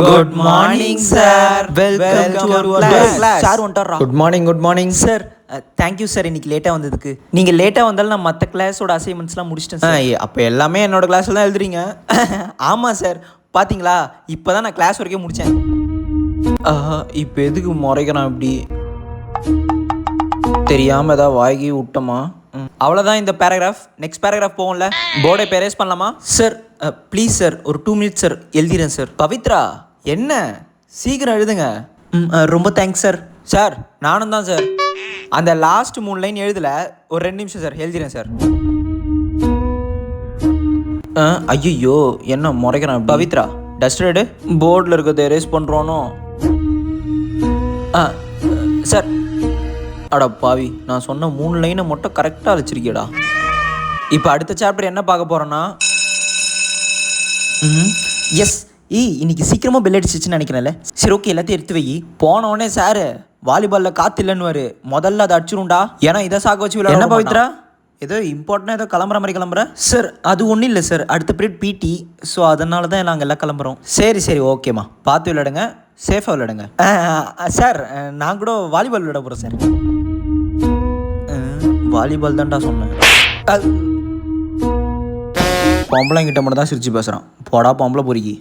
Good morning, sir. Welcome to our class. Sir வந்துட்டாரா? Good morning. Sir thank you sir இன்னைக்கு லேட்டாக வந்ததுக்கு. நீங்கள் லேட்டாக வந்தாலும் நான் மற்ற கிளாஸோட அசைன்மெண்ட்ஸ்லாம் முடிச்சிட்டேன் சார். அப்போ எல்லாமே என்னோட கிளாஸில் தான் எழுதுறீங்க. ஆமாம் சார், பார்த்தீங்களா இப்போ தான் நான் கிளாஸ் வரைக்கும் முடித்தேன். இப்போ எதுக்கு முறைக்கிறான் இப்படி? தெரியாமல் ஏதாவது வாங்கி விட்டோமா? அவ்வளோதான் இந்த பேராகிராஃப். நெக்ஸ்ட் பேராகிராஃப் போகும்ல, போர்டை இப்போ எரேஸ் பண்ணலாமா? சார் ப்ளீஸ் சார், ஒரு 2 மினிட்ஸ் சார், எழுதிறேன் சார். பவித்ரா என்ன சீக்கிரம் எழுதுங்க. ரொம்ப தேங்க்ஸ் சார். சார் நானும் தான் சார். அந்த லாஸ்ட் 3 லைன் எழுதல, ஒரு 2 நிமிஷம் சார், எழுதிறேன் சார். ஐயோ என்ன முறைக்கிறான்? பவித்ரா டஸ்டர் எடு. போர்டில் இருக்கிறத எரேஸ் பண்ணுறோனோ? சார். அடா பாவி, நான் சொன்ன 3 லைனை மட்டும் கரெக்டாக அழைச்சிருக்கியடா. இப்போ அடுத்த சாப்டர் என்ன பார்க்க போகிறோன்னா, எஸ் இன்னைக்கு சீக்கிரமாக பெல் அடிச்சிச்சுன்னு நினைக்கிறேன்ல. சரி ஓகே, எல்லாத்தையும் எடுத்து வை. போனவொடனே சார் வாலிபாலில் காற்று இல்லைன்னு முதல்ல அதை அடிச்சிரும்டா. ஏன்னா இதை சாக்க வச்சு விளையாட. என்ன பவித்ரா, ஏதோ இம்பார்ட்டனாக ஏதோ கிளம்புற மாதிரி கிளம்புற? சார் அது ஒன்றும் இல்லை சார், அடுத்த பீரியட் பிடி, ஸோ அதனால தான் நாங்கள் எல்லாம் கிளம்புறோம். சரி ஓகேம்மா, பார்த்து விளையாடுங்க, சேஃபாக விளையாடுங்க. சார் நான் கூட வாலிபால் விளையாட போகிறேன் சார். வாலிபால் தான்டா சொன்னேன். பொம்பளைங்கிட்ட மட்டும் தான் சிரிச்சு பேசுகிறான். போடா பொம்பளை பொறுக்கி.